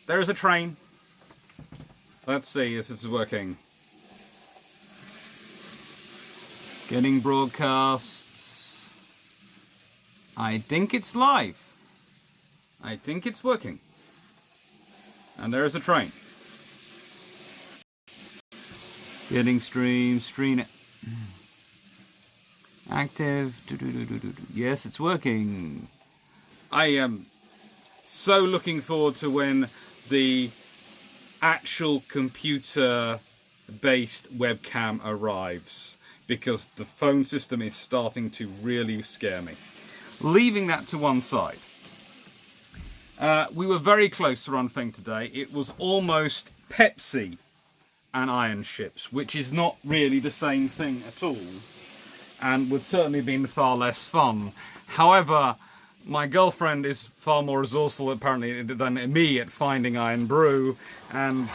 there is a train. Let's see if this is working. Getting broadcasts. I think it's live. I think it's working. And there is a train. Getting screen active. Yes, it's working. I am so looking forward to when the actual computer-based webcam arrives, because the phone system is starting to really scare me. Leaving that to one side. We were very close to one thing today. It was almost Pepsi and iron ships, which is not really the same thing at all, and would certainly been far less fun. However, my girlfriend is far more resourceful apparently than me at finding iron brew, and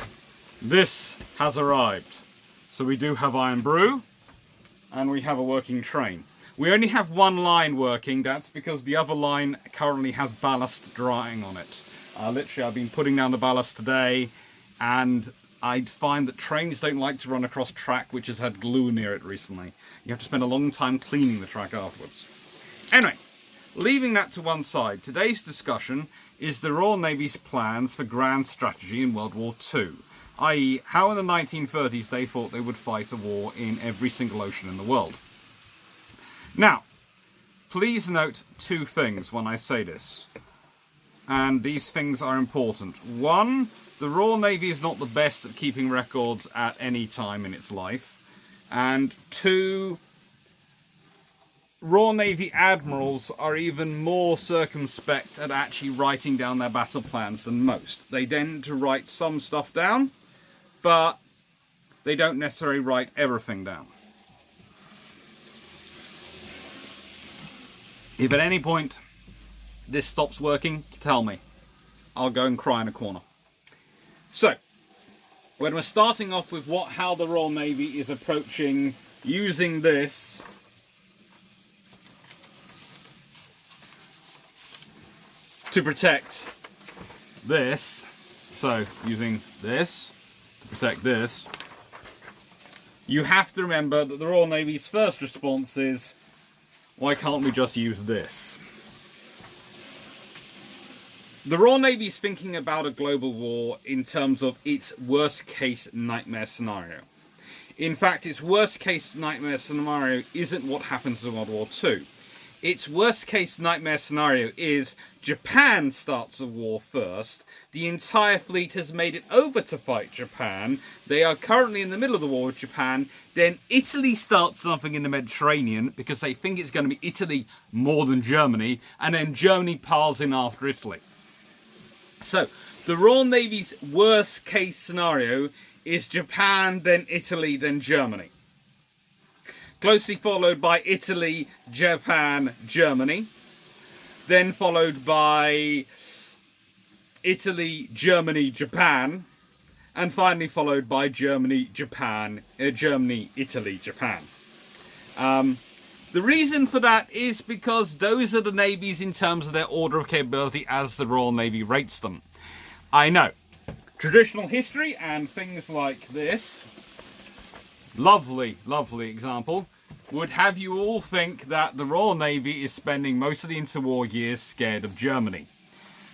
this has arrived. So we do have iron brew, and we have a working train. We only have one line working. That's because the other line currently has ballast drying on it. Literally, I've been putting down the ballast today, and I find that trains don't like to run across track which has had glue near it recently. You have to spend a long time cleaning the track afterwards. Anyway, leaving that to one side, today's discussion is the Royal Navy's plans for grand strategy in World War II, i.e. how in the 1930s they thought they would fight a war in every single ocean in the world. Now, please note two things when I say this, and these things are important. One, the Royal Navy is not the best at keeping records at any time in its life. And two, Royal Navy admirals are even more circumspect at actually writing down their battle plans than most. They tend to write some stuff down, but they don't necessarily write everything down. If at any point this stops working, tell me. I'll go and cry in a corner. So, when we're starting off with how the Royal Navy is approaching using this to protect this, so using this to protect this, you have to remember that the Royal Navy's first response is, why can't we just use this? The Royal Navy is thinking about a global war in terms of its worst case nightmare scenario. In fact, its worst case nightmare scenario isn't what happens in World War II. Its worst case nightmare scenario is Japan starts a war first, the entire fleet has made it over to fight Japan, they are currently in the middle of the war with Japan, then Italy starts something in the Mediterranean because they think it's going to be Italy more than Germany, and then Germany piles in after Italy. So, the Royal Navy's worst case scenario is Japan, then Italy, then Germany. Closely followed by Italy, Japan, Germany. Then followed by Italy, Germany, Japan. And finally followed by Germany, Japan, Germany, Italy, Japan. The reason for that is because those are the navies in terms of their order of capability as the Royal Navy rates them. I know. Traditional history and things like this, lovely, lovely example, would have you all think that the Royal Navy is spending most of the interwar years scared of Germany.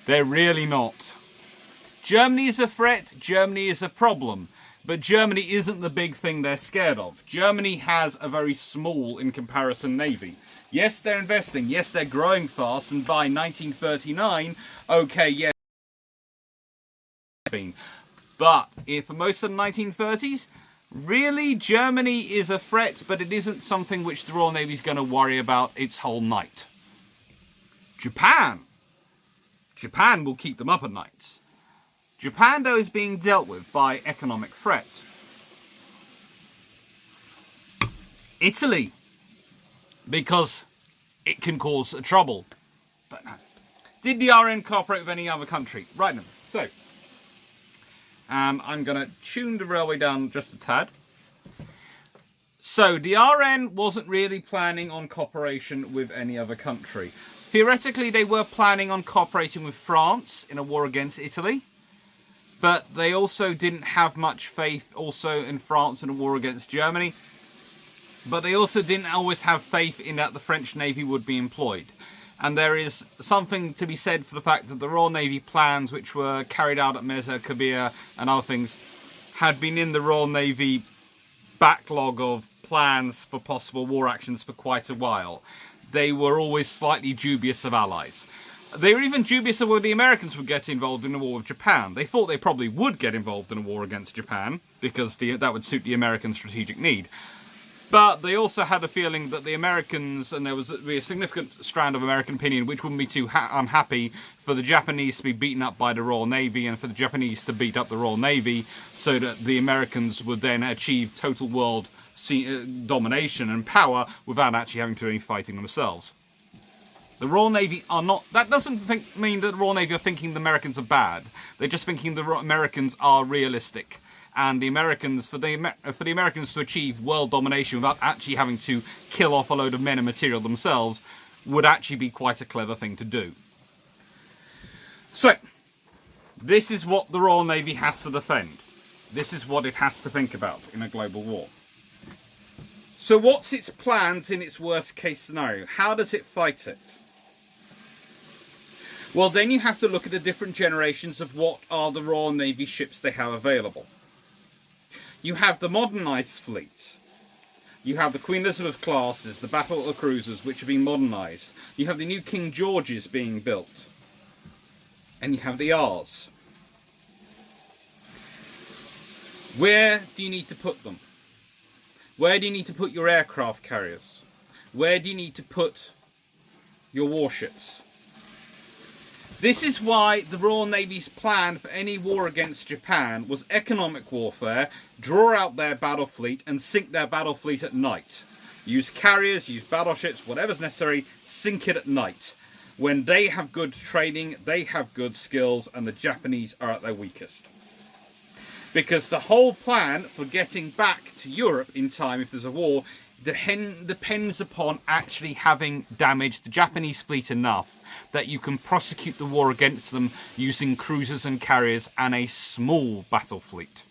They're really not. Germany is a threat, Germany is a problem. But Germany isn't the big thing they're scared of. Germany has a very small, in comparison, navy. Yes, they're investing. Yes, they're growing fast. And by 1939, okay, yes. But for most of the 1930s, really, Germany is a threat, but it isn't something which the Royal Navy is going to worry about its whole night. Japan will keep them up at night. Japan, though, is being dealt with by economic threats. Italy, because it can cause trouble. But did the RN cooperate with any other country? Right now. So, I'm going to tune the railway down just a tad. So, the RN wasn't really planning on cooperation with any other country. Theoretically, they were planning on cooperating with France in a war against Italy. But they also didn't have much faith also in France in a war against Germany. But they also didn't always have faith in that the French Navy would be employed. And there is something to be said for the fact that the Royal Navy plans, which were carried out at Meza, Kabir and other things, had been in the Royal Navy backlog of plans for possible war actions for quite a while. They were always slightly dubious of allies. They were even dubious of whether the Americans would get involved in a war with Japan. They thought they probably would get involved in a war against Japan, because that would suit the American strategic need. But they also had a feeling that the Americans, and there was a significant strand of American opinion which wouldn't be too unhappy for the Japanese to be beaten up by the Royal Navy and for the Japanese to beat up the Royal Navy, so that the Americans would then achieve total world domination and power without actually having to do any fighting themselves. The Royal Navy are not... That doesn't mean that the Royal Navy are thinking the Americans are bad. They're just thinking the Americans are realistic. And the Americans, for the Americans to achieve world domination without actually having to kill off a load of men and material themselves would actually be quite a clever thing to do. So, this is what the Royal Navy has to defend. This is what it has to think about in a global war. So what's its plans in its worst case scenario? How does it fight it? Well, then you have to look at the different generations of what are the Royal Navy ships they have available. You have the modernised fleet. You have the Queen Elizabeth classes, the battle cruisers, which have been modernised. You have the new King Georges being built. And you have the R's. Where do you need to put them? Where do you need to put your aircraft carriers? Where do you need to put your warships? This is why the Royal Navy's plan for any war against Japan was economic warfare, draw out their battle fleet and sink their battle fleet at night. Use carriers, use battleships, whatever's necessary, sink it at night. When they have good training, they have good skills, and the Japanese are at their weakest. Because the whole plan for getting back to Europe in time if there's a war depends upon actually having damaged the Japanese fleet enough that you can prosecute the war against them using cruisers and carriers and a small battle fleet.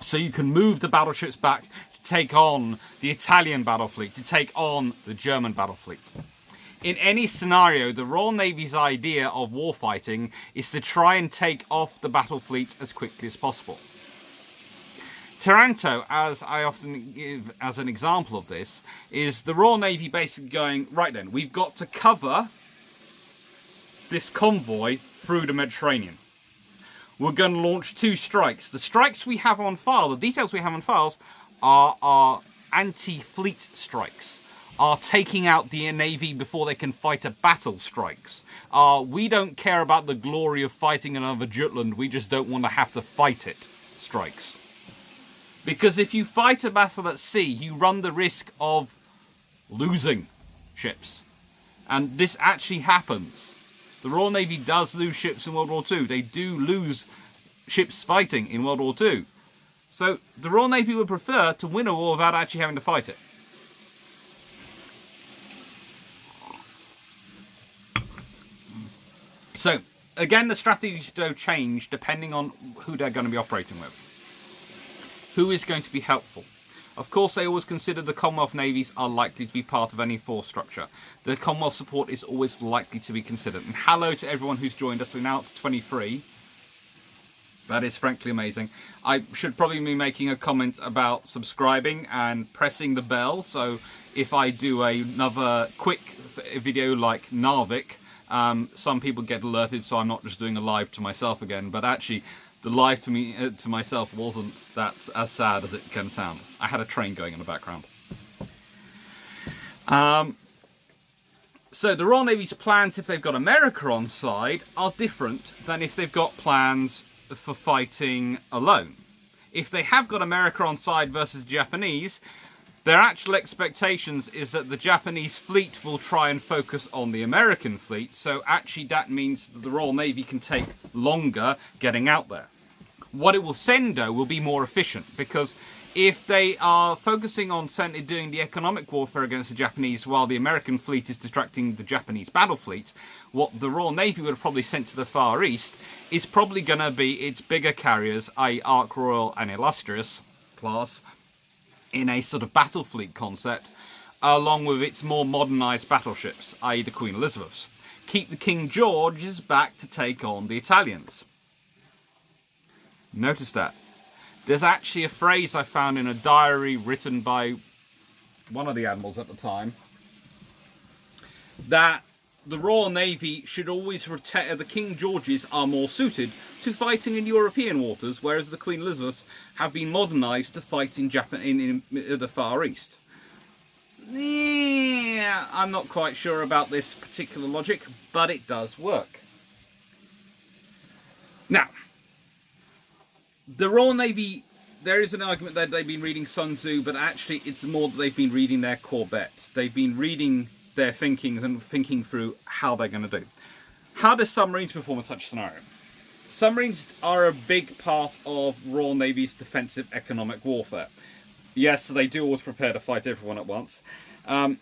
So you can move the battleships back to take on the Italian battle fleet, to take on the German battle fleet. In any scenario, the Royal Navy's idea of warfighting is to try and take off the battle fleet as quickly as possible. Taranto, as I often give as an example of this, is the Royal Navy basically going, right then, we've got to cover this convoy through the Mediterranean. We're going to launch 2 strikes. The strikes we have on file, the details we have on files, are anti-fleet strikes. Are taking out the Navy before they can fight a battle strikes. We don't care about the glory of fighting another Jutland, we just don't want to have to fight it strikes. Because if you fight a battle at sea, you run the risk of losing ships. And this actually happens. The Royal Navy does lose ships in World War II. They do lose ships fighting in World War II. So the Royal Navy would prefer to win a war without actually having to fight it. So, again, the strategies do change depending on who they're going to be operating with. Who is going to be helpful? Of course, they always consider the Commonwealth navies are likely to be part of any force structure. The Commonwealth support is always likely to be considered. And hello to everyone who's joined us. We're now up to 23. That is frankly amazing. I should probably be making a comment about subscribing and pressing the bell. So if I do another quick video like Narvik, some people get alerted, so I'm not just doing a live to myself again. But actually, the live to myself wasn't that as sad as it can sound. I had a train going in the background. So the Royal Navy's plans, if they've got America on side, are different than if they've got plans for fighting alone. If they have got America on side versus Japanese, their actual expectations is that the Japanese fleet will try and focus on the American fleet, so actually that means that the Royal Navy can take longer getting out there. What it will send, though, will be more efficient, because if they are focusing on doing the economic warfare against the Japanese while the American fleet is distracting the Japanese battle fleet, what the Royal Navy would have probably sent to the Far East is probably going to be its bigger carriers, i.e. Ark Royal and Illustrious class, in a sort of battle fleet concept, along with its more modernised battleships, i.e. the Queen Elizabeths. Keep the King George's back to take on the Italians. Notice that. There's actually a phrase I found in a diary written by one of the admirals at the time, that the Royal Navy should always the King George's are more suited to fighting in European waters, whereas the Queen Elizabeths have been modernised to fight in the Far East. Yeah, I'm not quite sure about this particular logic, but it does work. Now, the Royal Navy, there is an argument that they've been reading Sun Tzu, but actually it's more that they've been reading their Corvette. They've been reading their thinkings and thinking through how they're going to do. How do submarines perform in such a scenario? Submarines are a big part of Royal Navy's defensive economic warfare. Yes, they do always prepare to fight everyone at once. The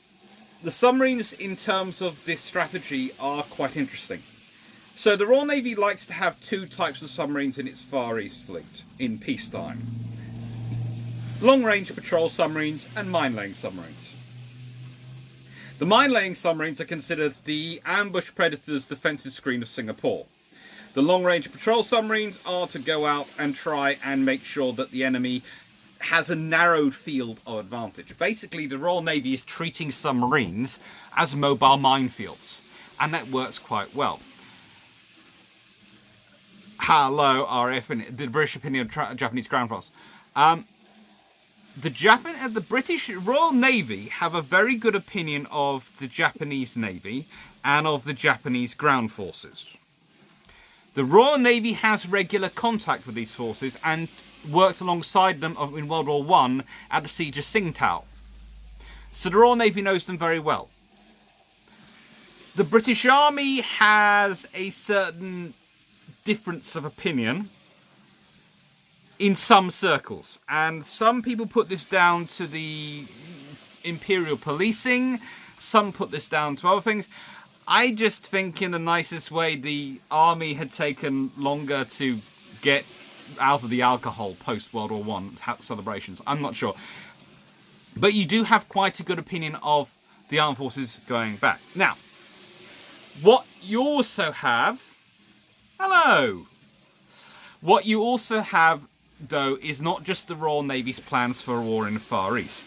submarines, in terms of this strategy, are quite interesting. So the Royal Navy likes to have two types of submarines in its Far East fleet in peacetime. Long-range patrol submarines and mine-laying submarines. The mine-laying submarines are considered the ambush predator's defensive screen of Singapore. The long-range patrol submarines are to go out and try and make sure that the enemy has a narrowed field of advantage. Basically, the Royal Navy is treating submarines as mobile minefields, and that works quite well. Hello, RF, the British opinion of Japanese ground force. The British Royal Navy have a very good opinion of the Japanese Navy and of the Japanese ground forces. The Royal Navy has regular contact with these forces and worked alongside them in World War I at the Siege of Tsingtao. So the Royal Navy knows them very well. The British Army has a certain difference of opinion in some circles, and some people put this down to the imperial policing, some put this down to other things. I just think in the nicest way the army had taken longer to get out of the alcohol post World War I celebrations. I'm not sure, but you do have quite a good opinion of the armed forces going back. Now, what you also have, hello, what you also have though is not just the Royal Navy's plans for a war in the Far East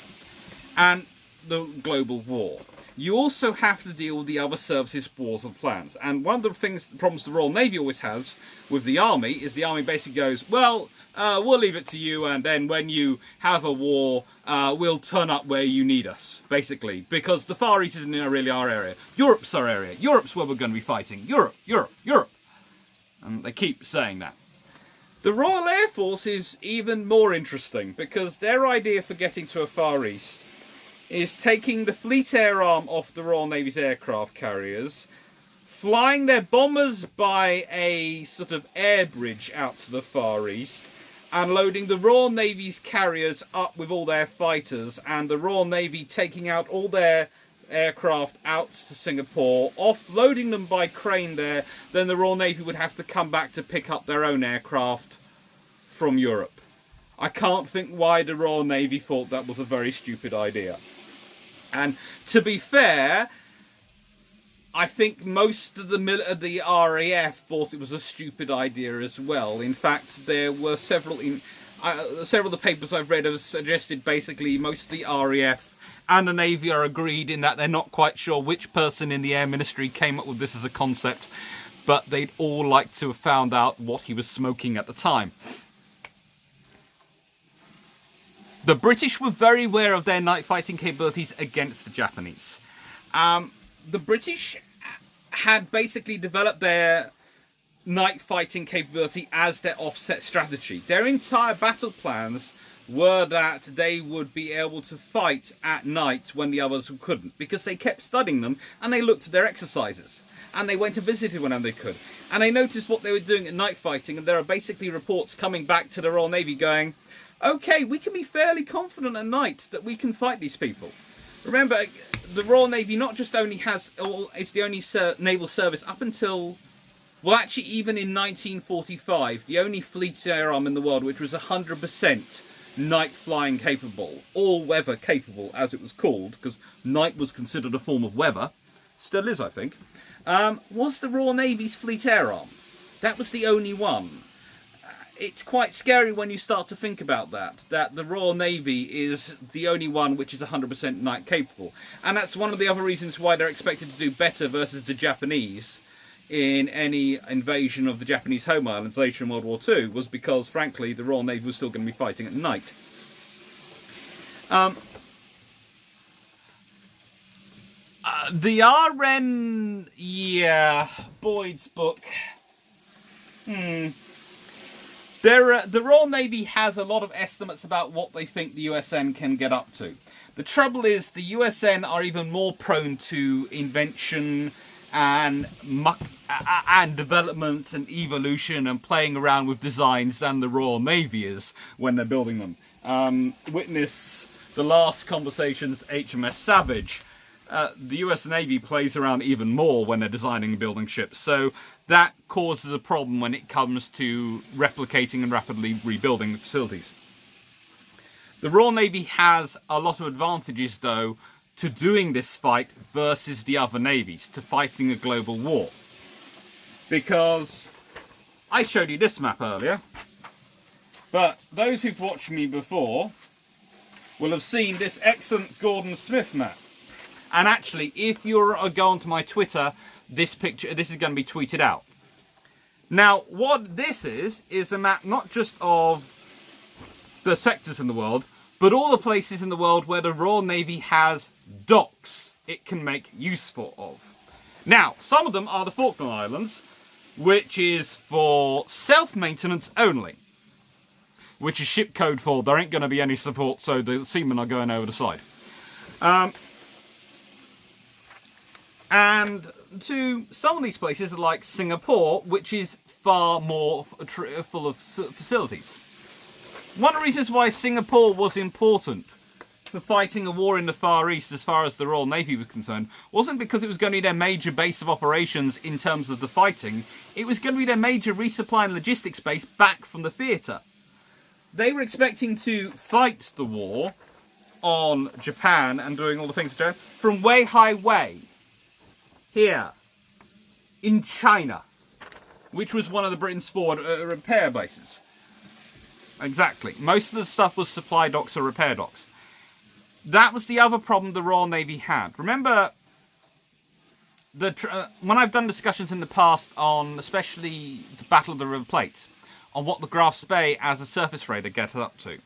and the global war. You also have to deal with the other services' wars and plans. And one of the problems the Royal Navy always has with the Army is the Army basically goes, well, we'll leave it to you, and then when you have a war, we'll turn up where you need us, basically. Because the Far East isn't really our area. Europe's our area. Europe's where we're going to be fighting. Europe, Europe, Europe. And they keep saying that. The Royal Air Force is even more interesting, because their idea for getting to a Far East is taking the fleet air arm off the Royal Navy's aircraft carriers, flying their bombers by a sort of air bridge out to the Far East, and loading the Royal Navy's carriers up with all their fighters, and the Royal Navy taking out all their aircraft out to Singapore, offloading them by crane there. Then the Royal Navy would have to come back to pick up their own aircraft from Europe. I can't think why the Royal Navy thought that was a very stupid idea. And to be fair, I think most of the RAF thought it was a stupid idea as well. In fact, there were several of the papers I've read have suggested basically most of the RAF and the Navy are agreed in that they're not quite sure which person in the Air Ministry came up with this as a concept, but they'd all like to have found out what he was smoking at the time. The British were very aware of their night fighting capabilities against the Japanese. The British had basically developed their night fighting capability as their offset strategy. Their entire battle plans were that they would be able to fight at night when the others couldn't, because they kept studying them and they looked at their exercises and they went and visited whenever they could, and they noticed what they were doing at night fighting, and there are basically reports coming back to the Royal Navy going, okay, we can be fairly confident at night that we can fight these people. Remember, the Royal Navy not just only has, or it's the only naval service up until, well, actually, even in 1945, the only fleet air arm in the world which was 100% night flying capable, all weather capable, as it was called, because night was considered a form of weather, still is, I think, was the Royal Navy's fleet air arm. That was the only one. It's quite scary when you start to think about that the Royal Navy is the only one which is 100% night capable. And that's one of the other reasons why they're expected to do better versus the Japanese in any invasion of the Japanese home islands later in World War II, was because, frankly, the Royal Navy was still going to be fighting at night. The RN, yeah, Boyd's book. The Royal Navy has a lot of estimates about what they think the USN can get up to. The trouble is the USN are even more prone to invention and development and evolution and playing around with designs than the Royal Navy is when they're building them. Witness the last conversations, HMS Savage. The US Navy plays around even more when they're designing and building ships, so that causes a problem when it comes to replicating and rapidly rebuilding the facilities. The Royal Navy has a lot of advantages, though, to doing this fight versus the other navies, to fighting a global war. Because I showed you this map earlier, but those who've watched me before will have seen this excellent Gordon Smith map. And actually, if you go onto my Twitter, this is going to be tweeted out. Now, what this is a map not just of the sectors in the world, but all the places in the world where the Royal Navy has docks it can make use of. Now, some of them are the Falkland Islands, which is for self-maintenance only, which is ship code for there ain't going to be any support, so the seamen are going over the side. And to some of these places like Singapore, which is far more full of facilities. One of the reasons why Singapore was important for fighting a war in the Far East as far as the Royal Navy was concerned wasn't because it was going to be their major base of operations in terms of the fighting. It was going to be their major resupply and logistics base back from the theatre. They were expecting to fight the war on Japan and doing all the things from Weihai Wei, here in China, which was one of the Britain's forward repair bases. Exactly. Most of the stuff was supply docks or repair docks. That was the other problem the Royal Navy had. Remember, when I've done discussions in the past on especially the Battle of the River Plate, on what the Graf Spee as a surface raider gets up to.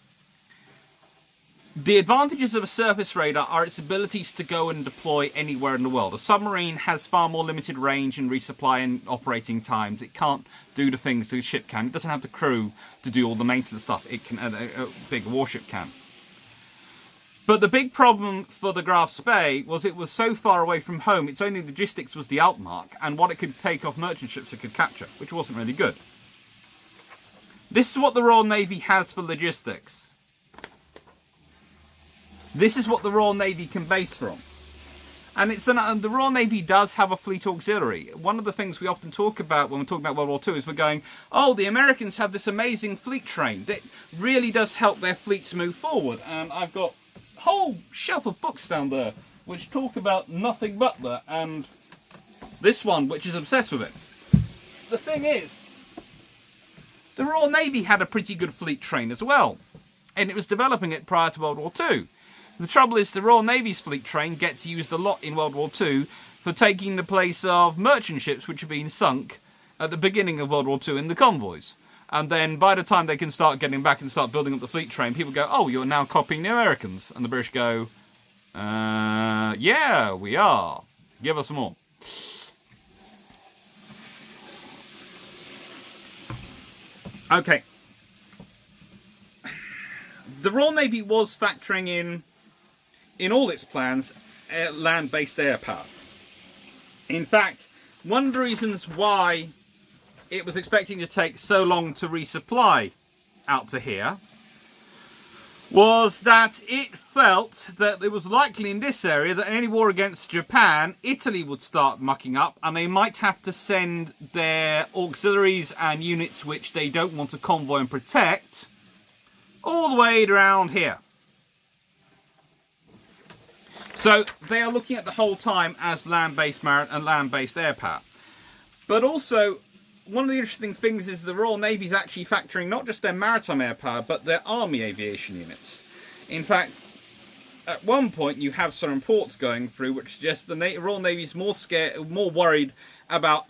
The advantages of a surface radar are its abilities to go and deploy anywhere in the world. A submarine has far more limited range and resupply and operating times. It can't do the things the ship can. It doesn't have the crew to do all the maintenance stuff it can. A big warship can. But the big problem for the Graf Spee was it was so far away from home, its only logistics was the Altmark and what it could take off merchant ships it could capture, which wasn't really good. This is what the Royal Navy has for logistics. This is what the Royal Navy can base from. And the Royal Navy does have a fleet auxiliary. One of the things we often talk about when we're talking about World War II is we're going, oh, the Americans have this amazing fleet train that really does help their fleets move forward. And I've got a whole shelf of books down there which talk about nothing but that, and this one which is obsessed with it. The thing is, the Royal Navy had a pretty good fleet train as well, and it was developing it prior to World War II. The trouble is the Royal Navy's fleet train gets used a lot in World War II for taking the place of merchant ships which have been sunk at the beginning of World War II in the convoys. And then by the time they can start getting back and start building up the fleet train, people go, oh, you're now copying the Americans. And the British go, yeah, we are. Give us more. Okay. The Royal Navy was factoring in all its plans, land-based air power. In fact, one of the reasons why it was expecting to take so long to resupply out to here was that it felt that it was likely in this area that any war against Japan, Italy would start mucking up, and they might have to send their auxiliaries and units which they don't want to convoy and protect all the way around here. So they are looking at the whole time as land-based and land-based air power. But also, one of the interesting things is the Royal Navy is actually factoring not just their maritime air power, but their army aviation units. In fact, at one point you have some reports going through which suggest the Royal Navy is more worried about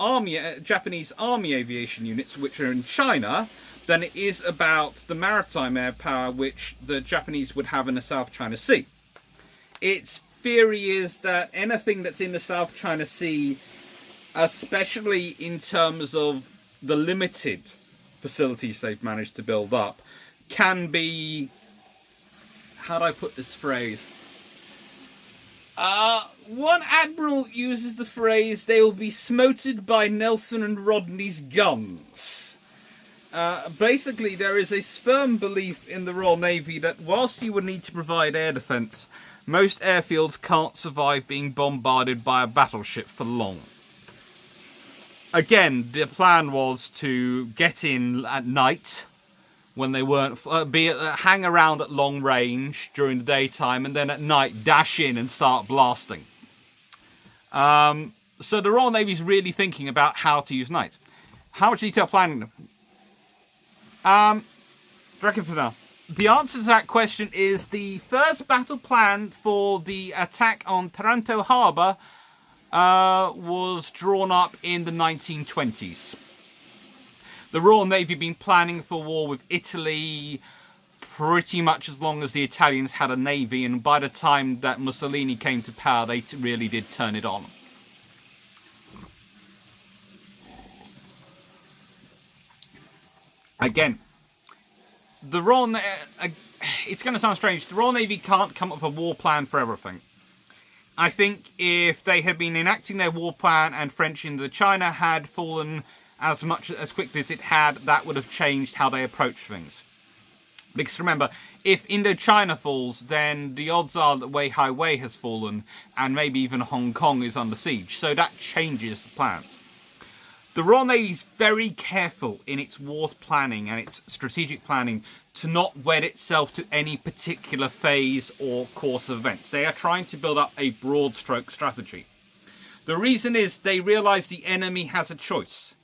Japanese army aviation units, which are in China, than it is about the maritime air power which the Japanese would have in the South China Sea. Its theory is that anything that's in the South China Sea, especially in terms of the limited facilities they've managed to build up, can be, how do I put this phrase? One admiral uses the phrase, they will be smoted by Nelson and Rodney's guns. Basically, there is a firm belief in the Royal Navy that whilst you would need to provide air defence, most airfields can't survive being bombarded by a battleship for long. Again, the plan was to get in at night when they weren't, hang around at long range during the daytime, and then at night dash in and start blasting. So the Royal Navy's really thinking about how to use night. How much detail planning? Reckon for now. The answer to that question is the first battle plan for the attack on Taranto Harbour was drawn up in the 1920s. The Royal Navy had been planning for war with Italy pretty much as long as the Italians had a navy, and by the time that Mussolini came to power, they really did turn it on. Again, the Royal Navy, it's going to sound strange, the Royal Navy can't come up with a war plan for everything. I think if they had been enacting their war plan and French Indochina had fallen as quickly as it had, that would have changed how they approach things. Because remember, if Indochina falls, then the odds are that Wei Hai Wei has fallen, and maybe even Hong Kong is under siege. So that changes the plans. The Royal Navy is very careful in its war planning and its strategic planning to not wed itself to any particular phase or course of events. They are trying to build up a broad stroke strategy. The reason is they realise the enemy has a choice,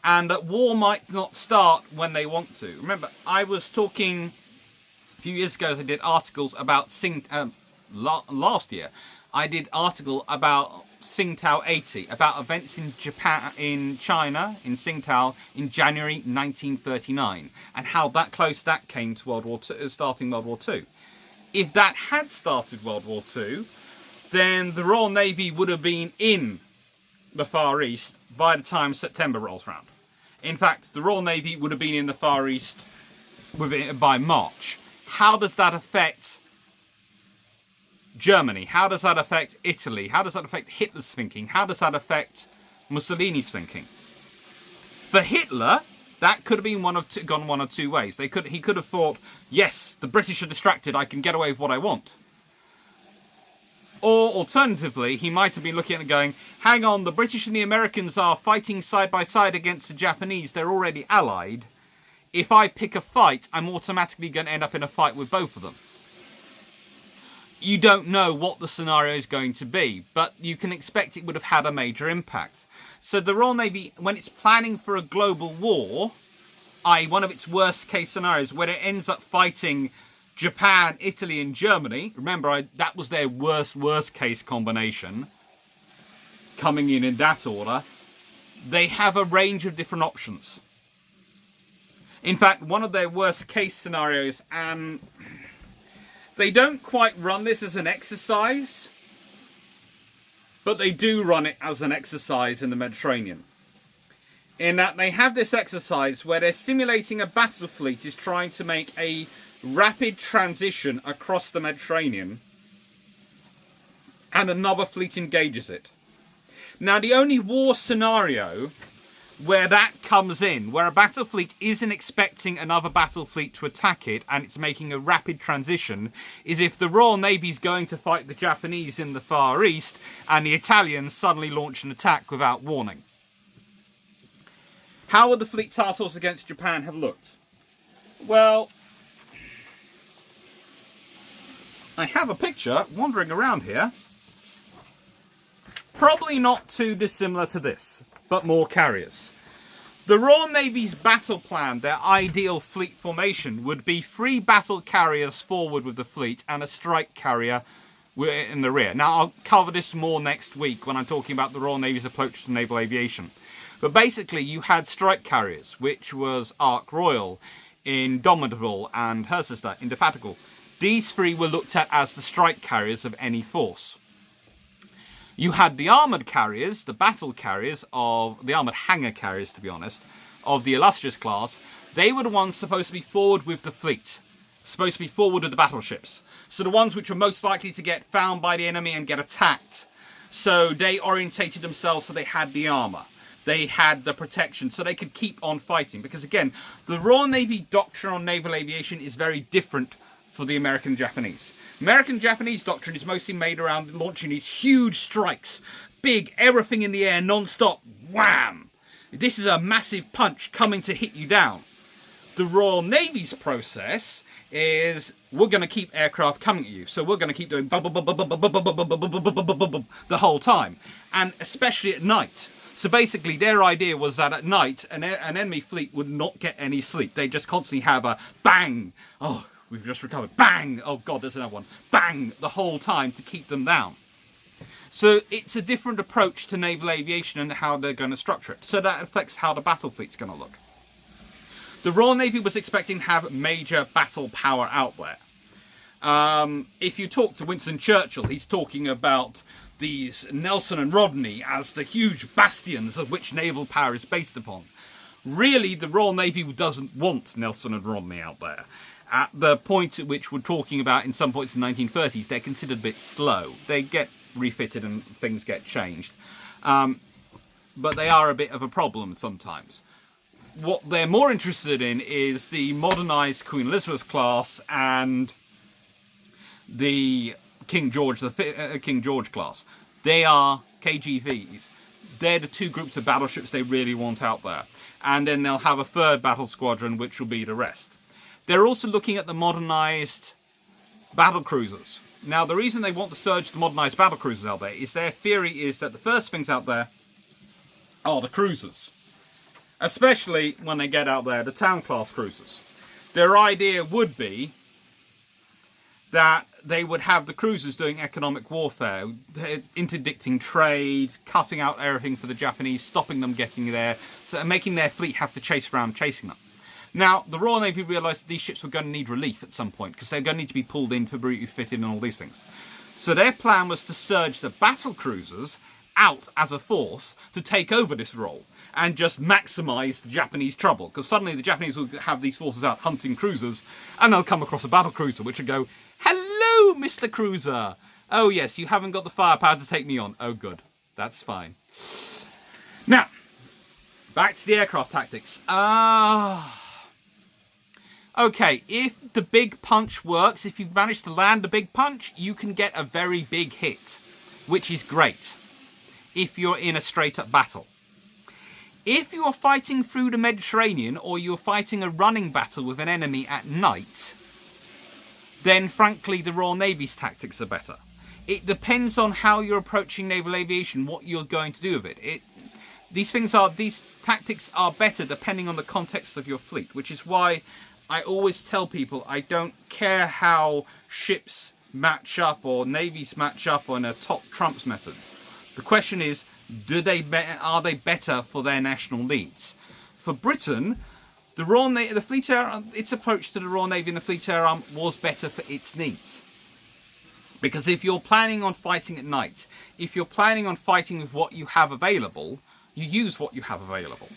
and that war might not start when they want to. Remember, I was talking a few years ago, I did articles about last year, I did article about Tsingtao 80, about events in Japan, in China, in Tsingtao, in January 1939, and how that close that came to World War II, starting World War II. If that had started World War II, then the Royal Navy would have been in the Far East by the time September rolls round. In fact, the Royal Navy would have been in the Far East by March. How does that affect Germany? How does that affect Italy? How does that affect Hitler's thinking? How does that affect Mussolini's thinking? For Hitler, that could have been gone one of two ways. He could have thought, yes, the British are distracted, I can get away with what I want. Or alternatively, he might have been looking at it going, hang on, the British and the Americans are fighting side by side against the Japanese, they're already allied. If I pick a fight, I'm automatically going to end up in a fight with both of them. You don't know what the scenario is going to be, but you can expect it would have had a major impact. So the Royal Navy, when it's planning for a global war, i.e. one of its worst case scenarios, where it ends up fighting Japan, Italy and Germany, remember that was their worst case combination, coming in that order, they have a range of different options. In fact, one of their worst case scenarios, and they don't quite run this as an exercise, but they do run it as an exercise in the Mediterranean. In that they have this exercise where they're simulating a battle fleet is trying to make a rapid transition across the Mediterranean, and another fleet engages it. Now, the only war scenario where that comes in, where a battle fleet isn't expecting another battle fleet to attack it and it's making a rapid transition, is if the Royal Navy's going to fight the Japanese in the Far East and the Italians suddenly launch an attack without warning. How would the fleet task force against Japan have looked? Well, I have a picture wandering around here. Probably not too dissimilar to this, but more carriers. The Royal Navy's battle plan, their ideal fleet formation, would be 3 battle carriers forward with the fleet and a strike carrier in the rear. Now, I'll cover this more next week when I'm talking about the Royal Navy's approach to naval aviation. But basically, you had strike carriers, which was Ark Royal, Indomitable, and her sister, Indefatigable. These 3 were looked at as the strike carriers of any force. You had the armoured carriers, the battle carriers of the armoured hangar carriers, to be honest, of the illustrious class. They were the ones supposed to be forward with the fleet, supposed to be forward with the battleships. So the ones which were most likely to get found by the enemy and get attacked. So they orientated themselves so they had the armour. They had the protection, so they could keep on fighting. Because again, the Royal Navy doctrine on naval aviation is very different for the American and Japanese. American-Japanese doctrine is mostly made around launching these huge strikes. Big, everything in the air, non-stop, wham! This is a massive punch coming to hit you down. The Royal Navy's process is, we're going to keep aircraft coming at you. So we're going to keep doing the whole time. And especially at night. So basically their idea was that at night, an enemy fleet would not get any sleep. They just constantly have a bang. Oh, we've just recovered. Bang! Oh God, there's another one. Bang! The whole time to keep them down. So it's a different approach to naval aviation and how they're going to structure it. So that affects how the battle fleet's going to look. The Royal Navy was expecting to have major battle power out there. If you talk to Winston Churchill, he's talking about these Nelson and Rodney as the huge bastions of which naval power is based upon. Really, the Royal Navy doesn't want Nelson and Rodney out there. At the point at which we're talking about in some points in the 1930s, they're considered a bit slow. They get refitted and things get changed. But they are a bit of a problem sometimes. What they're more interested in is the modernised Queen Elizabeth class and the King George class. They are KGVs. They're the 2 groups of battleships they really want out there. And then they'll have a 3rd battle squadron, which will be the rest. They're also looking at the modernised battle cruisers. Now, the reason they want to surge the modernised battle cruisers out there is their theory is that the first things out there are the cruisers. Especially when they get out there, the town-class cruisers. Their idea would be that they would have the cruisers doing economic warfare, interdicting trade, cutting out everything for the Japanese, stopping them getting there, so making their fleet have to chase around chasing them. Now, the Royal Navy realised that these ships were going to need relief at some point, because they're going to need to be pulled in for refitted and all these things. So their plan was to surge the battle cruisers out as a force to take over this role, and just maximise the Japanese trouble. Because suddenly the Japanese will have these forces out hunting cruisers, and they'll come across a battle cruiser, which will go, "Hello, Mr. Cruiser! Oh yes, you haven't got the firepower to take me on. Oh good, that's fine." Now, back to the aircraft tactics. Okay, if the big punch works, if you've managed to land the big punch, you can get a very big hit, which is great if you're in a straight-up battle. If you're fighting through the Mediterranean, or you're fighting a running battle with an enemy at night, then frankly the Royal Navy's tactics are better. It depends on how you're approaching naval aviation, what you're going to do with it. These tactics are better depending on the context of your fleet, which is why I always tell people I don't care how ships match up or navies match up on a top trumps method. The question is, are they better for their national needs? For Britain, the Fleet Air, its approach to the Royal Navy and the Fleet Air Arm was better for its needs. Because if you're planning on fighting at night, if you're planning on fighting with what you have available, you use what you have available.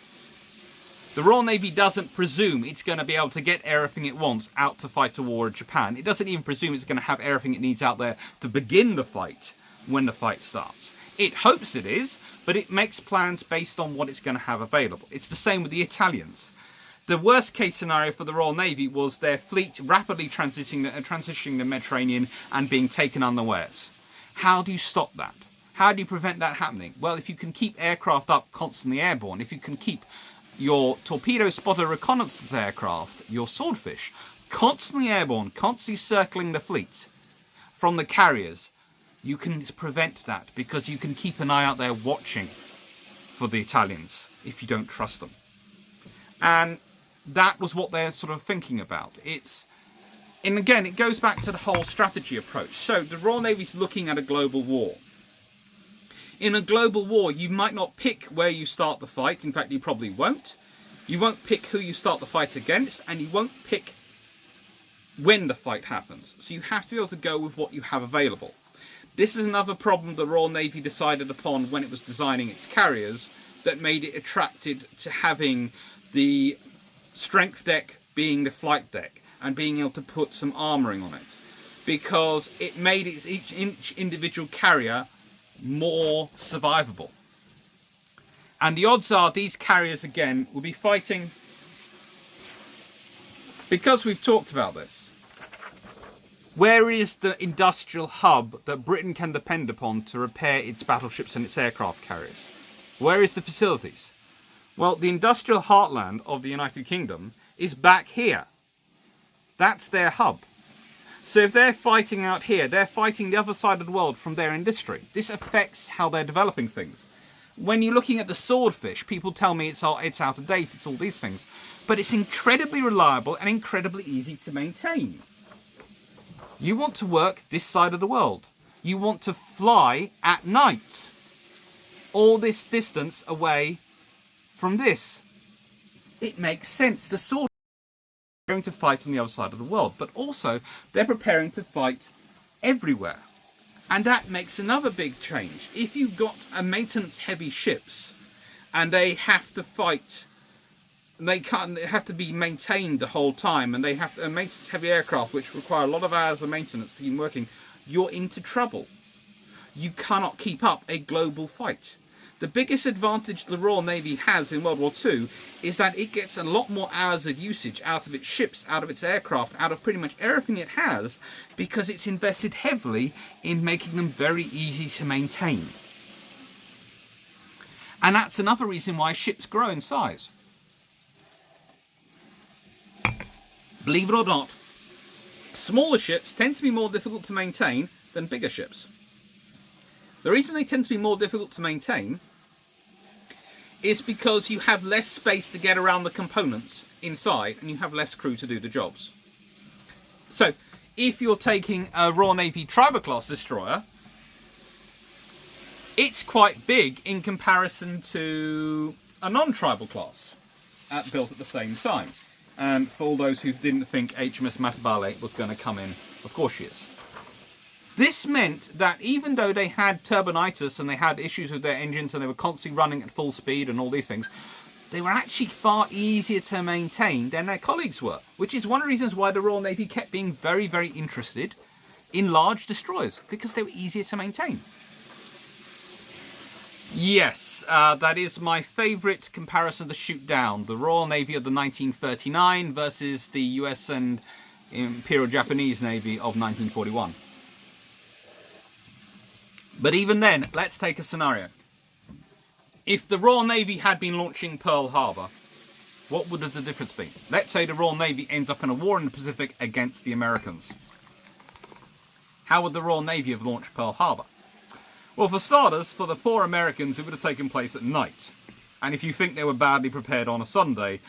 The Royal Navy doesn't presume it's going to be able to get everything it wants out to fight a war in Japan. It doesn't even presume it's going to have everything it needs out there to begin the fight when the fight starts. It hopes it is, but it makes plans based on what it's going to have available. It's the same with the Italians. The worst case scenario for the Royal Navy was their fleet rapidly transitioning the Mediterranean and being taken unawares. How do you stop that? How do you prevent that happening? Well, if you can keep aircraft up constantly airborne, if you can keep your torpedo spotter reconnaissance aircraft, your swordfish, constantly airborne, constantly circling the fleet from the carriers, you can prevent that, because you can keep an eye out there watching for the Italians if you don't trust them. And that was what they're sort of thinking about. And again, it goes back to the whole strategy approach. So the Royal Navy's looking at a global war. In a global war, you might not pick where you start the fight. In fact, you probably won't. You won't pick who you start the fight against, and you won't pick when the fight happens. So you have to be able to go with what you have available. This is another problem the Royal Navy decided upon when it was designing its carriers that made it attracted to having the strength deck being the flight deck and being able to put some armouring on it, because it made each individual carrier more survivable. And the odds are these carriers again will be fighting, because we've talked about this. Where is the industrial hub that Britain can depend upon to repair its battleships and its aircraft carriers? Where is the facilities? Well, the industrial heartland of the United Kingdom is back here. That's their hub. So if they're fighting out here, they're fighting the other side of the world from their industry. This affects how they're developing things. When you're looking at the swordfish, people tell me it's out of date, it's all these things. But it's incredibly reliable and incredibly easy to maintain. You want to work this side of the world. You want to fly at night. All this distance away from this. It makes sense. The sword are going to fight on the other side of the world, but also they're preparing to fight everywhere. And that makes another big change. If you've got a maintenance heavy ships and they have to fight, they have to be maintained the whole time, and they have to maintenance heavy aircraft which require a lot of hours of maintenance to keep working, you're into trouble. You cannot keep up a global fight. The biggest advantage the Royal Navy has in World War II is that it gets a lot more hours of usage out of its ships, out of its aircraft, out of pretty much everything it has, because it's invested heavily in making them very easy to maintain. And that's another reason why ships grow in size. Believe it or not, smaller ships tend to be more difficult to maintain than bigger ships. The reason they tend to be more difficult to maintain is because you have less space to get around the components inside and you have less crew to do the jobs. So, if you're taking a Royal Navy Triber class destroyer, it's quite big in comparison to a non-tribal class built at the same time. And for all those who didn't think HMS Matabale was going to come in, of course she is. This meant that even though they had turbinitis and they had issues with their engines and they were constantly running at full speed and all these things, they were actually far easier to maintain than their colleagues were, which is one of the reasons why the Royal Navy kept being very, very interested in large destroyers, because they were easier to maintain. Yes, that is my favourite comparison to shoot down. The Royal Navy of the 1939 versus the US and Imperial Japanese Navy of 1941. But even then, let's take a scenario. If the Royal Navy had been launching Pearl Harbor, what would the difference be? Let's say the Royal Navy ends up in a war in the Pacific against the Americans. How would the Royal Navy have launched Pearl Harbor? Well, for starters, for the poor Americans, it would have taken place at night. And if you think they were badly prepared on a Sunday,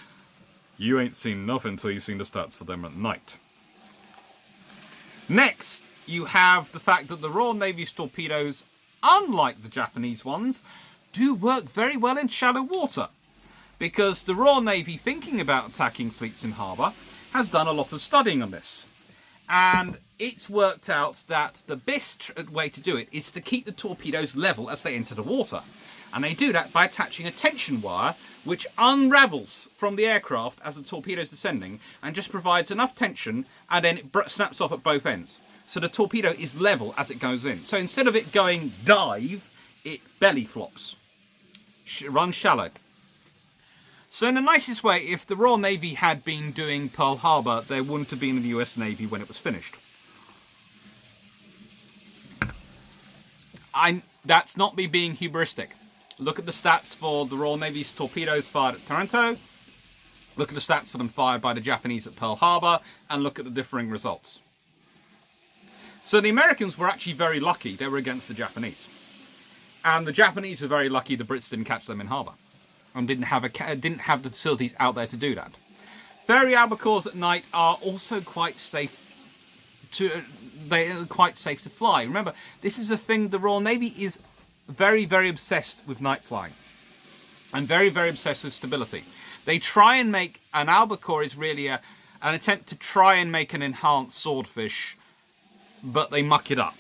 you ain't seen nothing until you've seen the stats for them at night. Next, you have the fact that the Royal Navy's torpedoes, unlike the Japanese ones, do work very well in shallow water. Because the Royal Navy, thinking about attacking fleets in harbour, has done a lot of studying on this. And it's worked out that the best way to do it is to keep the torpedoes level as they enter the water. And they do that by attaching a tension wire which unravels from the aircraft as the torpedo is descending and just provides enough tension, and then it snaps off at both ends. So the torpedo is level as it goes in. So instead of it going dive, it belly flops. run shallow. So in the nicest way, if the Royal Navy had been doing Pearl Harbor, there wouldn't have been the US Navy when it was finished. That's not me being hubristic. Look at the stats for the Royal Navy's torpedoes fired at Taranto. Look at the stats for them fired by the Japanese at Pearl Harbor, and look at the differing results. So the Americans were actually very lucky they were against the Japanese. And the Japanese were very lucky the Brits didn't catch them in harbour. And didn't have the facilities out there to do that. Ferry albacores at night are also quite safe to fly. Remember, this is a thing, the Royal Navy is very, very obsessed with night flying. And very, very obsessed with stability. They try and make, an albacore is really an attempt to try and make an enhanced swordfish, but they muck it up.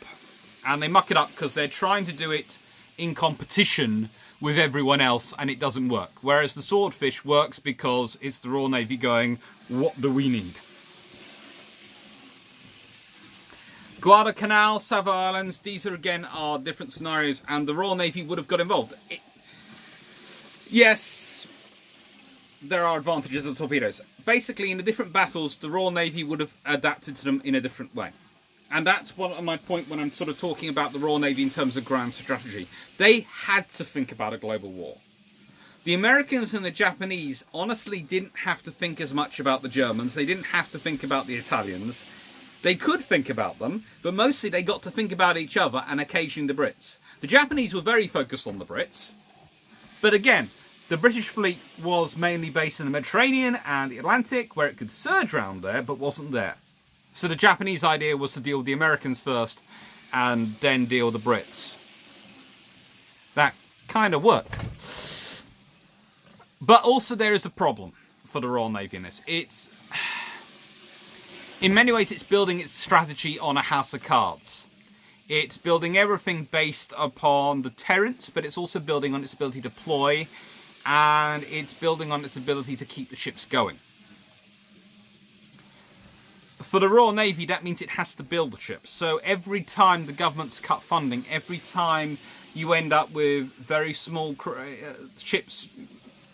And they muck it up because they're trying to do it in competition with everyone else, and it doesn't work. Whereas the swordfish works because it's the Royal Navy going, what do we need? Guadalcanal, Savo Islands, these are different scenarios, and the Royal Navy would have got involved. Yes, there are advantages of torpedoes. Basically, in the different battles, the Royal Navy would have adapted to them in a different way. And that's one of my point when I'm sort of talking about the Royal Navy in terms of grand strategy. They had to think about a global war. The Americans and the Japanese honestly didn't have to think as much about the Germans. They didn't have to think about the Italians. They could think about them, but mostly they got to think about each other and occasionally the Brits. The Japanese were very focused on the Brits. But again, the British fleet was mainly based in the Mediterranean and the Atlantic, where it could surge round there, but wasn't there. So the Japanese idea was to deal with the Americans first, and then deal with the Brits. That kind of worked. But also there is a problem for the Royal Navy in this. In many ways, it's building its strategy on a house of cards. It's building everything based upon the deterrence, but it's also building on its ability to deploy, and it's building on its ability to keep the ships going. For the Royal Navy, that means it has to build the ships. So every time the government's cut funding, every time you end up with very small ships,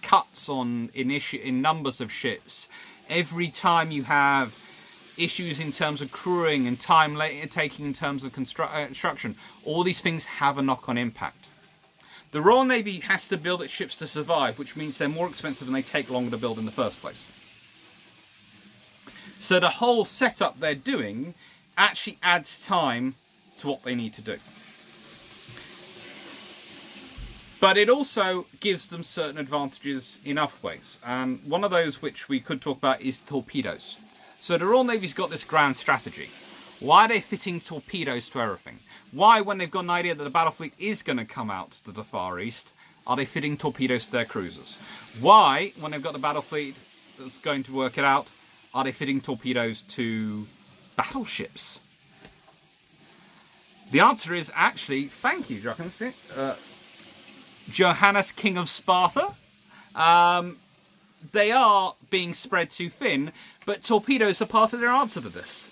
cuts in numbers of ships, every time you have issues in terms of crewing and time taking in terms of construction, all these things have a knock-on impact. The Royal Navy has to build its ships to survive, which means they're more expensive and they take longer to build in the first place. So the whole setup they're doing actually adds time to what they need to do. But it also gives them certain advantages in other ways. And one of those which we could talk about is torpedoes. So the Royal Navy's got this grand strategy. Why are they fitting torpedoes to everything? Why, when they've got an idea that the battle fleet is going to come out to the Far East, are they fitting torpedoes to their cruisers? Why, when they've got the battle fleet that's going to work it out, are they fitting torpedoes to battleships? The answer is actually, thank you, Johannes, King of Sparta. They are being spread too thin, but torpedoes are part of their answer to this.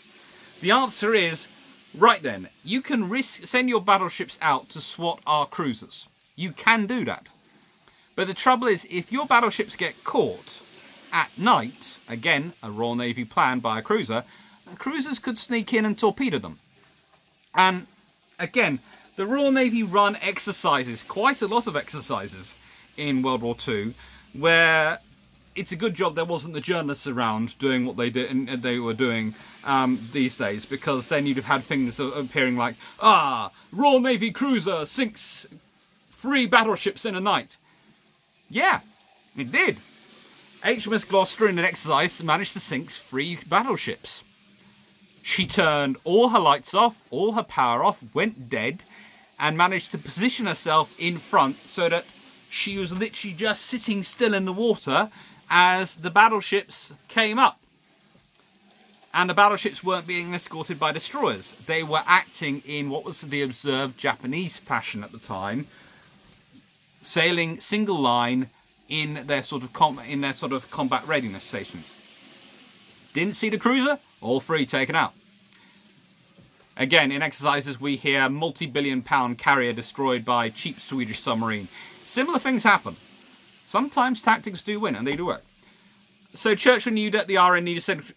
The answer is, right then, you can send your battleships out to SWAT our cruisers. You can do that. But the trouble is, if your battleships get caught at night, again, a Royal Navy plan by a cruiser, cruisers could sneak in and torpedo them. And again, the Royal Navy run exercises, quite a lot of exercises in World War II, where it's a good job there wasn't the journalists around doing what they did and they were doing these days, because then you'd have had things appearing like, Royal Navy cruiser sinks 3 battleships in a night. Yeah, it did. HMS Gloucester in an exercise managed to sink 3 battleships. She turned all her lights off, all her power off, went dead, and managed to position herself in front so that she was literally just sitting still in the water as the battleships came up. And the battleships weren't being escorted by destroyers. They were acting in what was the observed Japanese fashion at the time, sailing single line in their sort of combat readiness stations. Didn't see the cruiser, all 3 taken out. Again, in exercises we hear multi-billion-pound carrier destroyed by cheap Swedish submarine. Similar things happen. Sometimes tactics do win, and they do work. So Churchill knew that the RN needed 70...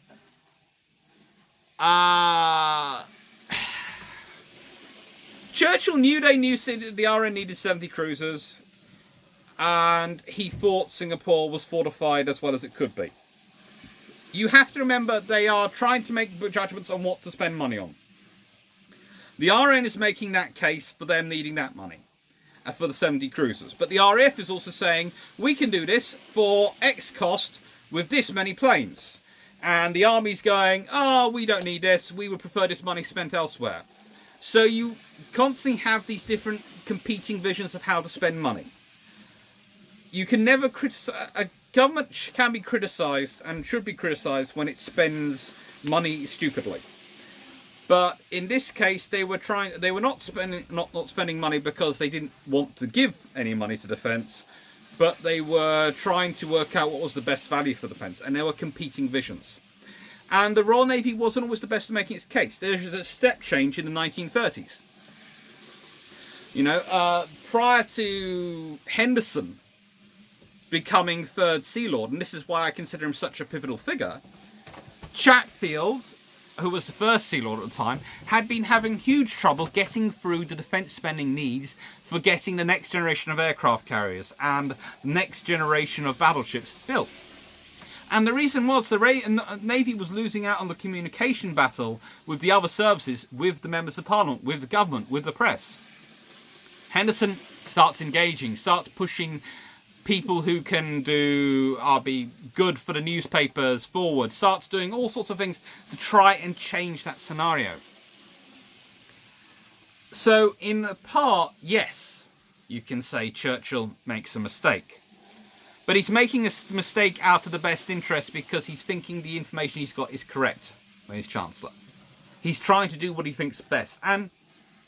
Churchill knew the RN needed 70 cruisers, and he thought Singapore was fortified as well as it could be. You have to remember they are trying to make judgments on what to spend money on. The RN is making that case for them needing that money for the 70 cruisers. But the RAF is also saying, we can do this for X cost with this many planes. And the Army's going, oh, we don't need this. We would prefer this money spent elsewhere. So you constantly have these different competing visions of how to spend money. You can never criticize... A government can be criticised and should be criticised when it spends money stupidly. But in this case, they were not spending money because they didn't want to give any money to defence, but they were trying to work out what was the best value for defence, and there were competing visions. And the Royal Navy wasn't always the best at making its case. There's a step change in the 1930s. You know, prior to Henderson becoming Third Sea Lord, and this is why I consider him such a pivotal figure, Chatfield, who was the first Sea Lord at the time, had been having huge trouble getting through the defence spending needs for getting the next generation of aircraft carriers and the next generation of battleships built. And the reason was the Navy was losing out on the communication battle with the other services, with the members of Parliament, with the government, with the press. Henderson starts engaging, starts pushing people who can be good for the newspapers forward, starts doing all sorts of things to try and change that scenario. So in part, yes, you can say Churchill makes a mistake. But he's making a mistake out of the best interest because he's thinking the information he's got is correct when he's Chancellor. He's trying to do what he thinks best. And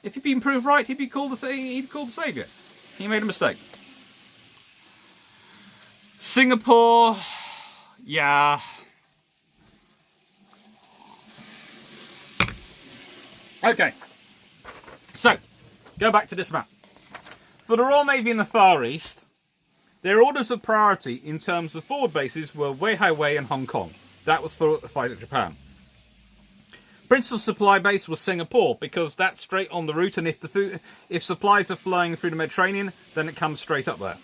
if he'd been proved right, he'd be called the saviour. He made a mistake. Singapore, yeah. Okay, so, go back to this map. For the Royal Navy in the Far East, their orders of priority in terms of forward bases were Weihai and Hong Kong. That was for the fight at Japan. Principal supply base was Singapore, because that's straight on the route, and if supplies are flowing through the Mediterranean, then it comes straight up there.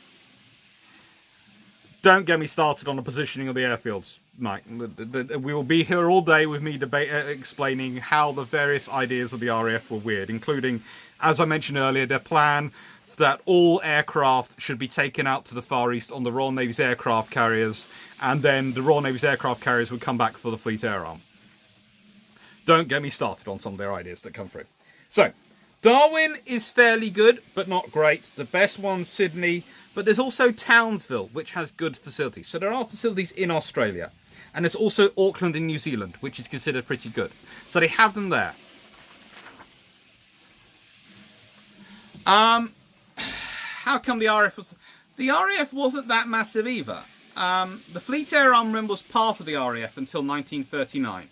Don't get me started on the positioning of the airfields, Mike. We will be here all day with me explaining how the various ideas of the RAF were weird, including, as I mentioned earlier, their plan that all aircraft should be taken out to the Far East on the Royal Navy's aircraft carriers, and then the Royal Navy's aircraft carriers would come back for the Fleet Air Arm. Don't get me started on some of their ideas that come through. So, Darwin is fairly good, but not great. The best one's Sydney. But there's also Townsville, which has good facilities. So there are facilities in Australia. And there's also Auckland in New Zealand, which is considered pretty good. So they have them there. How come the RAF was... The RAF wasn't that massive either. The Fleet Air Arm was part of the RAF until 1939.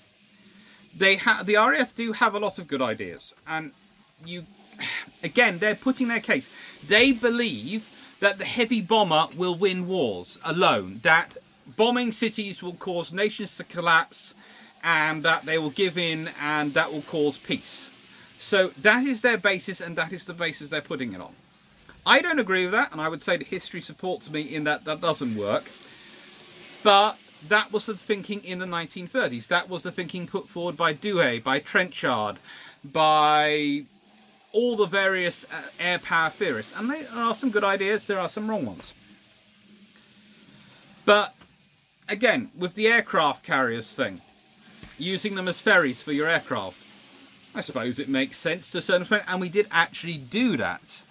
The RAF do have a lot of good ideas. And again, they're putting their case. They believe that the heavy bomber will win wars alone, that bombing cities will cause nations to collapse, and that they will give in, and that will cause peace. So that is their basis, and that is the basis they're putting it on. I don't agree with that, and I would say that history supports me in that doesn't work. But that was the thinking in the 1930s. That was the thinking put forward by Douhet, by Trenchard, by all the various air power theorists. And there are some good ideas, there are some wrong ones. But, again, with the aircraft carriers thing, using them as ferries for your aircraft, I suppose it makes sense to a certain extent, and we did actually do that.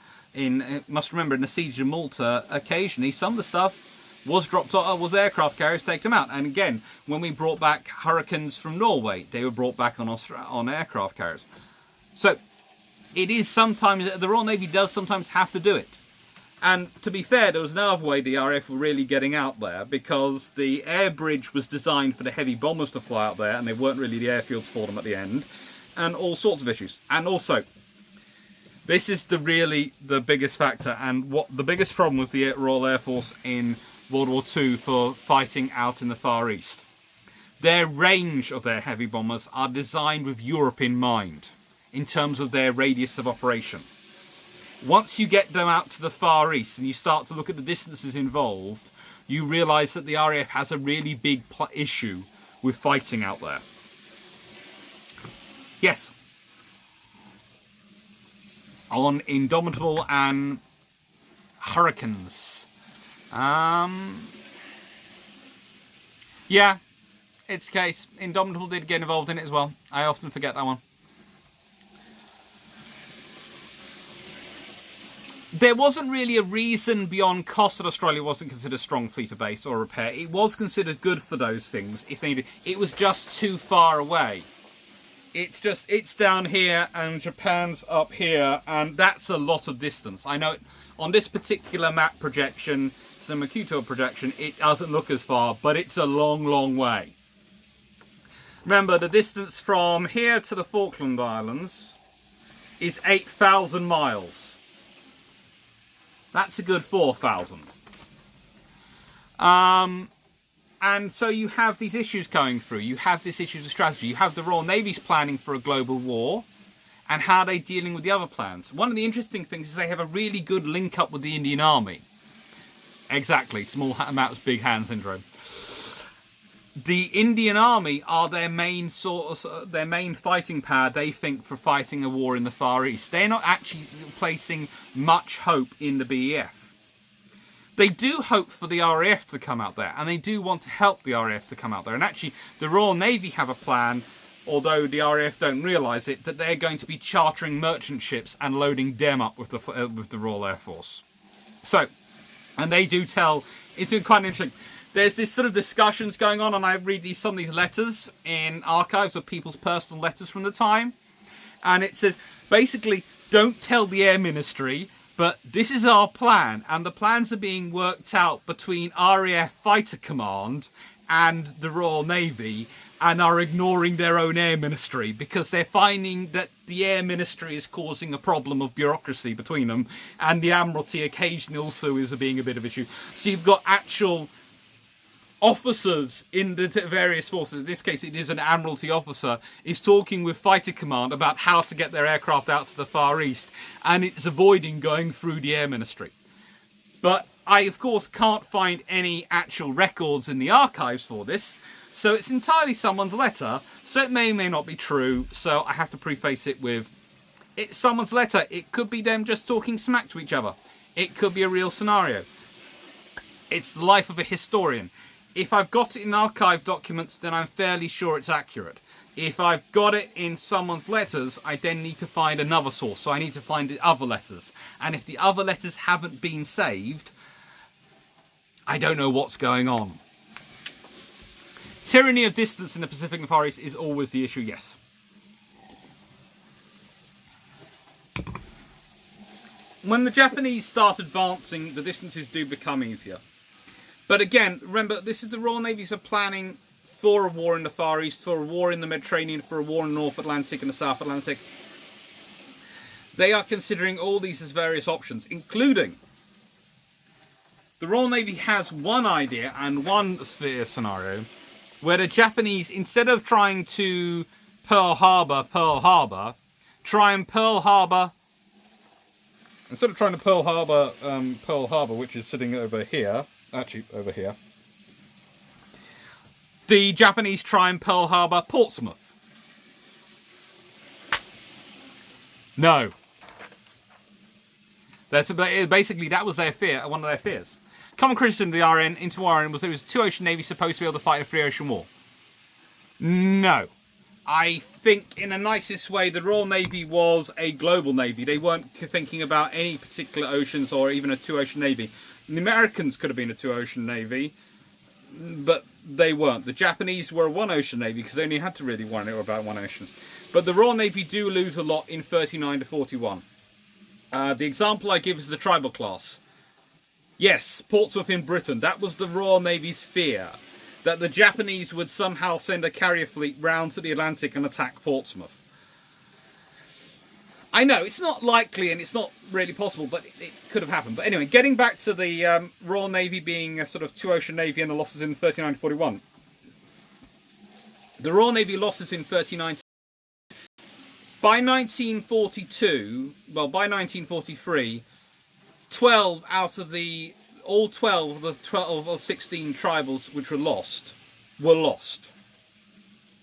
Must remember, in the Siege of Malta, occasionally, some of the stuff was dropped off, was aircraft carriers, take them out. And again, when we brought back Hurricanes from Norway, they were brought back on aircraft carriers. So, it is sometimes, the Royal Navy does sometimes have to do it. And to be fair, there was another way the RAF were really getting out there, because the air bridge was designed for the heavy bombers to fly out there, and they weren't really the airfields for them at the end, and all sorts of issues. And also, This is the biggest factor, and what the biggest problem with the Royal Air Force in World War II for fighting out in the Far East. Their range of their heavy bombers are designed with Europe in mind, in terms of their radius of operation. Once you get them out to the Far East and you start to look at the distances involved, you realise that the RAF has a really big issue with fighting out there. Yes. On Indomitable and Hurricanes. Yeah, it's the case. Indomitable did get involved in it as well. I often forget that one. There wasn't really a reason beyond cost that Australia wasn't considered strong fleet of base or repair. It was considered good for those things if needed. It was just too far away. It's down here and Japan's up here, and that's a lot of distance. I know on this particular map projection, the Makuto projection, it doesn't look as far, but it's a long, long way. Remember, the distance from here to the Falkland Islands is 8,000 miles. That's a good 4,000. And so you have these issues going through. You have these issues of strategy. You have the Royal Navy's planning for a global war, and how they're dealing with the other plans. One of the interesting things is they have a really good link up with the Indian Army. Exactly, small amounts, big hand syndrome. The Indian Army are their main fighting power, they think, for fighting a war in the Far East. They're not actually placing much hope in the BEF. They do hope for the RAF to come out there, and they do want to help the RAF to come out there. And actually, the Royal Navy have a plan, although the RAF don't realise it, that they're going to be chartering merchant ships and loading them up with the Royal Air Force. So, and they do tell, it's quite interesting. There's this sort of discussions going on, and I read some of these letters in archives of people's personal letters from the time. And it says, basically, don't tell the Air Ministry, but this is our plan. And the plans are being worked out between RAF Fighter Command and the Royal Navy, and are ignoring their own Air Ministry because they're finding that the Air Ministry is causing a problem of bureaucracy between them, and the Admiralty occasionally also is being a bit of an issue. So you've got actual officers in the various forces, in this case it is an Admiralty officer, is talking with Fighter Command about how to get their aircraft out to the Far East, and it's avoiding going through the Air Ministry. But I, of course, can't find any actual records in the archives for this, so it's entirely someone's letter, so it may or may not be true, so I have to preface it with, it's someone's letter. It could be them just talking smack to each other. It could be a real scenario. It's the life of a historian. If I've got it in archive documents, then I'm fairly sure it's accurate. If I've got it in someone's letters, I then need to find another source. So I need to find the other letters. And if the other letters haven't been saved, I don't know what's going on. Tyranny of distance in the Pacific and Far East is always the issue, yes. When the Japanese start advancing, the distances do become easier. But again, remember, this is the Royal Navies are planning for a war in the Far East, for a war in the Mediterranean, for a war in the North Atlantic and the South Atlantic. They are considering all these as various options, including the Royal Navy has one idea and one sphere scenario where the Japanese, instead of trying to Pearl Harbor, try and Pearl Harbor, instead of trying to Pearl Harbor, which is sitting over here, actually over here, the Japanese try and Pearl Harbor Portsmouth. No. That's basically, that was their fear, one of their fears. Common criticism of the RN into RN was it was two ocean navies supposed to be able to fight a free ocean war. No. I think in the nicest way the Royal Navy was a global navy. They weren't thinking about any particular oceans or even a two ocean navy. The Americans could have been a two ocean navy, but they weren't. The Japanese were a one ocean navy because they only had to really worry about one ocean. But the Royal Navy do lose a lot in 39 to 41. The example I give is the tribal class. Yes, Portsmouth in Britain. That was the Royal Navy's fear, that the Japanese would somehow send a carrier fleet round to the Atlantic and attack Portsmouth. I know, it's not likely and it's not really possible, but it could have happened. But anyway, getting back to the Royal Navy being a sort of two-ocean navy and the losses in 39-41. The Royal Navy losses in 39... By 1942, well, by 1943, 12 out of the... all 12 of the 12 of 16 tribals which were lost.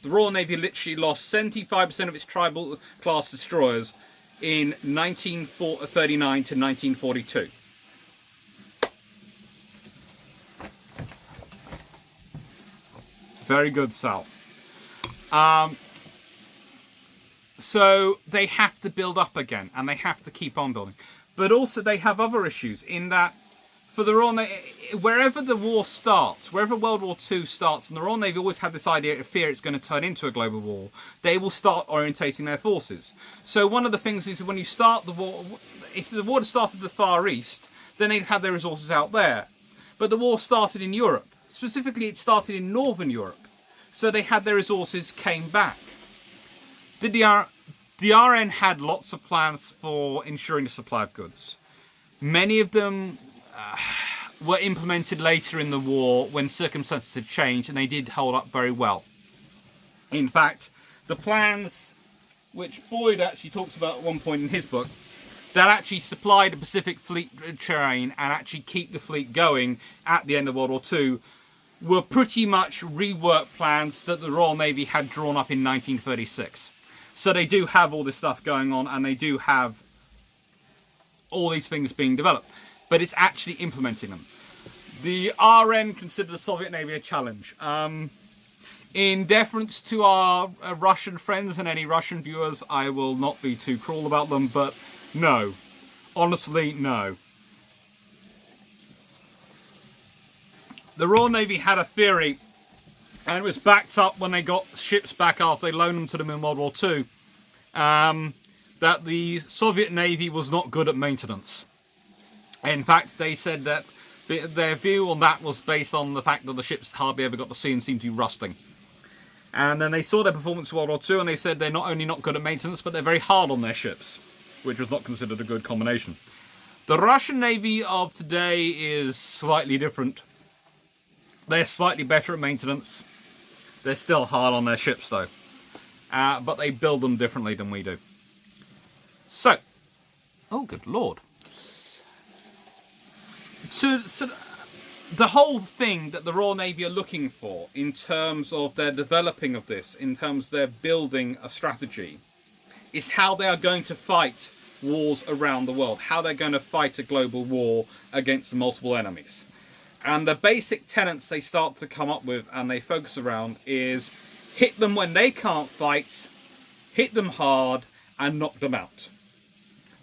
The Royal Navy literally lost 75% of its tribal class destroyers in 1939 to 1942. Very good, Sal. So they have to build up again, and they have to keep on building. But also they have other issues in that for the Royal Navy, wherever the war starts, wherever World War II starts, and the Royal Navy always have this idea of fear it's going to turn into a global war, they will start orientating their forces. So one of the things is when you start the war, if the war started in the Far East, then they'd have their resources out there. But the war started in Europe. Specifically, it started in Northern Europe. So they had their resources, came back. The RN had lots of plans for ensuring the supply of goods. Many of them were implemented later in the war when circumstances had changed, and they did hold up very well. In fact, the plans, which Boyd actually talks about at one point in his book, that actually supply the Pacific Fleet terrain and actually keep the fleet going at the end of World War II, were pretty much reworked plans that the Royal Navy had drawn up in 1936. So they do have all this stuff going on, and they do have all these things being developed. But it's actually implementing them. The RN considered the Soviet Navy a challenge. In deference to our Russian friends and any Russian viewers, I will not be too cruel about them, but no. Honestly, no. The Royal Navy had a theory, and it was backed up when they got ships back after they loaned them to them in World War II, that the Soviet Navy was not good at maintenance. In fact, they said that their view on that was based on the fact that the ships hardly ever got to sea and seemed to be rusting. And then they saw their performance in World War II, and they said they're not only not good at maintenance, but they're very hard on their ships, which was not considered a good combination. The Russian Navy of today is slightly different. They're slightly better at maintenance. They're still hard on their ships, though. But they build them differently than we do. So, oh, good Lord. So the whole thing that the Royal Navy are looking for in terms of their developing of this, in terms of their building a strategy, is how they are going to fight wars around the world, how they're going to fight a global war against multiple enemies. And the basic tenets they start to come up with and they focus around is hit them when they can't fight, hit them hard, and knock them out.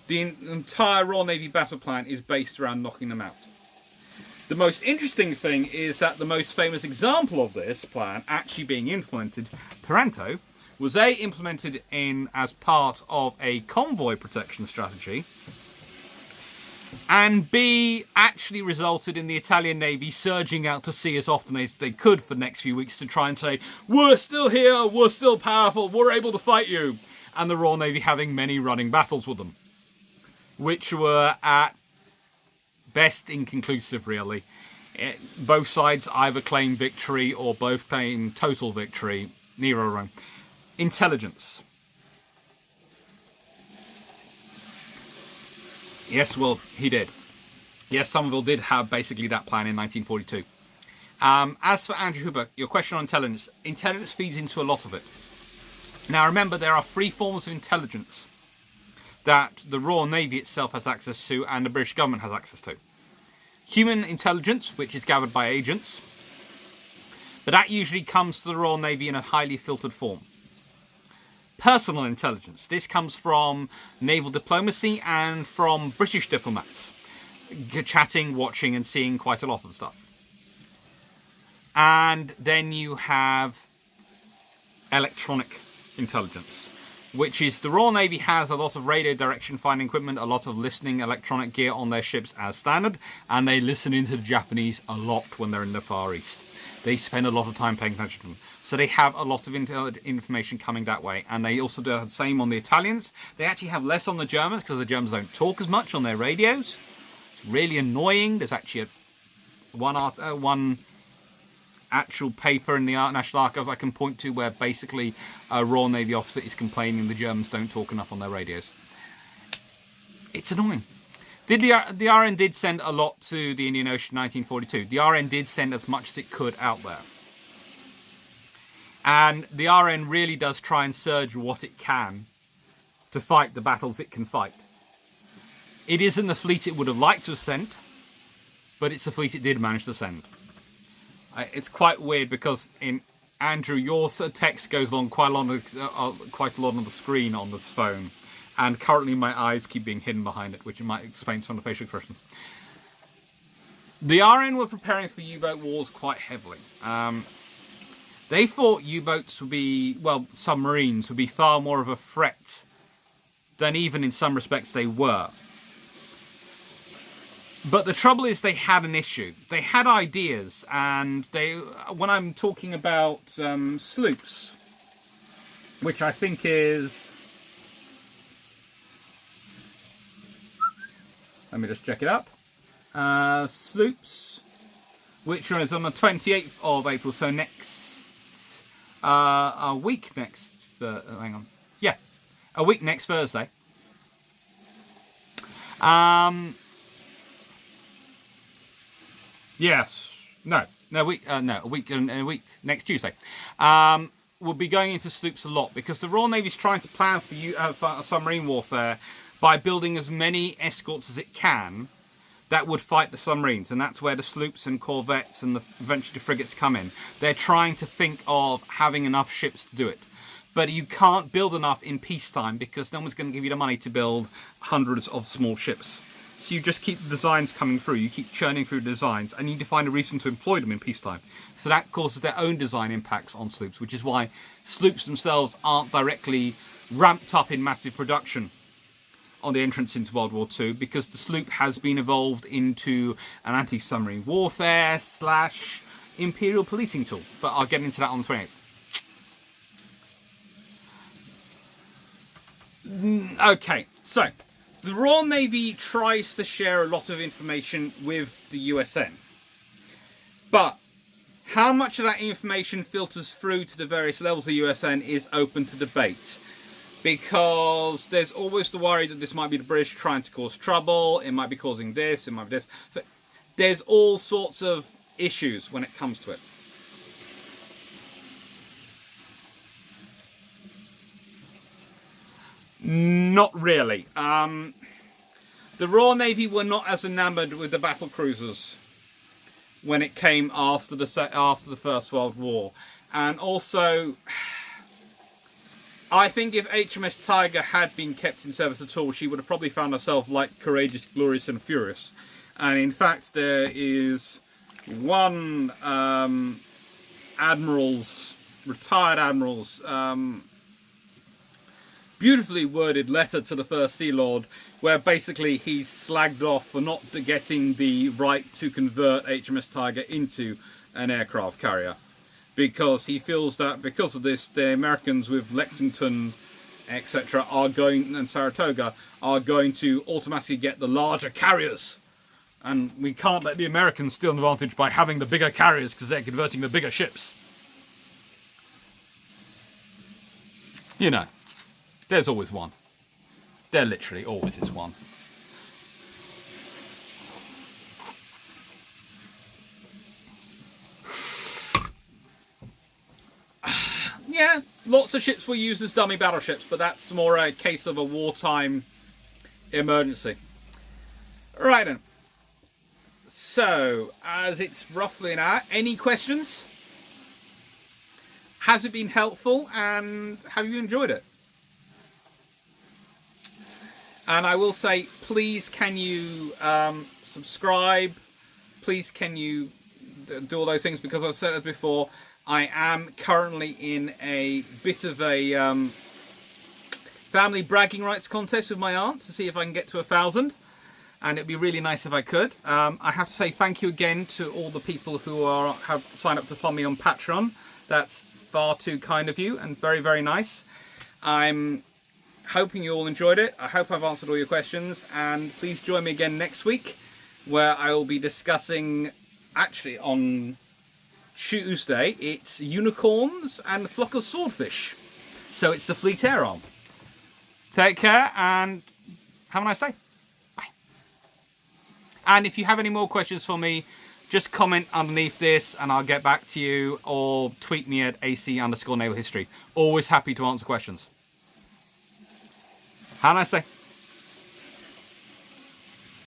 The entire Royal Navy battle plan is based around knocking them out. The most interesting thing is that the most famous example of this plan actually being implemented, Taranto, was A, implemented as part of a convoy protection strategy, and B, actually resulted in the Italian Navy surging out to sea as often as they could for the next few weeks to try and say, we're still here, we're still powerful, we're able to fight you, and the Royal Navy having many running battles with them, which were at best inconclusive, really. Both sides either claim victory or both claim total victory. Neither are wrong. Intelligence. Yes, well, he did. Yes, Somerville did have basically that plan in 1942. As for Andrew Hooper, your question on intelligence. Intelligence feeds into a lot of it. Now remember, there are three forms of intelligence that the Royal Navy itself has access to and the British government has access to. Human intelligence, which is gathered by agents, but that usually comes to the Royal Navy in a highly filtered form. Personal intelligence. This comes from naval diplomacy and from British diplomats, chatting, watching and seeing quite a lot of stuff. And then you have electronic intelligence, which is the Royal Navy has a lot of radio direction finding equipment, a lot of listening electronic gear on their ships as standard, and they listen into the Japanese a lot when they're in the Far East. They spend a lot of time paying attention to them. So they have a lot of information coming that way. And they also do the same on the Italians. They actually have less on the Germans because the Germans don't talk as much on their radios. It's really annoying. There's actually one actual paper in the National Archives I can point to where basically a Royal Navy officer is complaining the Germans don't talk enough on their radios. It's annoying. The RN did send a lot to the Indian Ocean in 1942. The RN did send as much as it could out there. And the RN really does try and surge what it can to fight the battles it can fight. It isn't the fleet it would have liked to have sent, but it's the fleet it did manage to send. It's quite weird because in Andrew, your text goes along quite a lot on the screen on this phone. And currently my eyes keep being hidden behind it, which might explain some of the facial expression. The RN were preparing for U-boat wars quite heavily. They thought U-boats would be, well, submarines would be far more of a threat than even in some respects they were. But the trouble is they had an issue. They had ideas, and when I'm talking about sloops, which I think is... Let me just check it up. Sloops, which is on the 28th of April, so a week next, hang on. Yeah, a week next Thursday. Yes, a week next Tuesday. We'll be going into sloops a lot because the Royal Navy's trying to plan for submarine warfare by building as many escorts as it can that would fight the submarines. And that's where the sloops and corvettes and eventually the frigates come in. They're trying to think of having enough ships to do it. But you can't build enough in peacetime because no one's going to give you the money to build hundreds of small ships. So you just keep the designs coming through. You keep churning through the designs and you need to find a reason to employ them in peacetime. So that causes their own design impacts on sloops, which is why sloops themselves aren't directly ramped up in massive production on the entrance into World War II, because the sloop has been evolved into an anti-submarine warfare / imperial policing tool. But I'll get into that on the 28th. Okay, so the Royal Navy tries to share a lot of information with the USN. But how much of that information filters through to the various levels of USN is open to debate. Because there's always the worry that this might be the British trying to cause trouble, it might be causing this, it might be this. So there's all sorts of issues when it comes to it. Not really. The Royal Navy were not as enamoured with the battle cruisers when it came after the First World War. And also, I think if HMS Tiger had been kept in service at all, she would have probably found herself like Courageous, Glorious and Furious. And in fact, there is one retired admiral's beautifully worded letter to the First Sea Lord, where basically he's slagged off for not getting the right to convert HMS Tiger into an aircraft carrier. Because he feels that because of this, the Americans with Lexington, etc., and Saratoga are going to automatically get the larger carriers. And we can't let the Americans steal an advantage by having the bigger carriers because they're converting the bigger ships. You know, there's always one. There literally always is one. Yeah, lots of ships were used as dummy battleships, but that's more a case of a wartime emergency. Right then. So, as it's roughly an hour, any questions? Has it been helpful and have you enjoyed it? And I will say, please can you subscribe? Please can you do all those things? Because I've said it before, I am currently in a bit of a family bragging rights contest with my aunt to see if I can get to 1,000. And it'd be really nice if I could. I have to say thank you again to all the people who have signed up to fund me on Patreon. That's far too kind of you and very, very nice. I'm hoping you all enjoyed it. I hope I've answered all your questions, and please join me again next week where I will be discussing, actually on Tuesday, it's unicorns and a flock of swordfish. So it's the Fleet Air Arm. Take care and have a nice day. Bye. And if you have any more questions for me, just comment underneath this and I'll get back to you, or tweet me at AC_naval history. Always happy to answer questions. Have a nice day.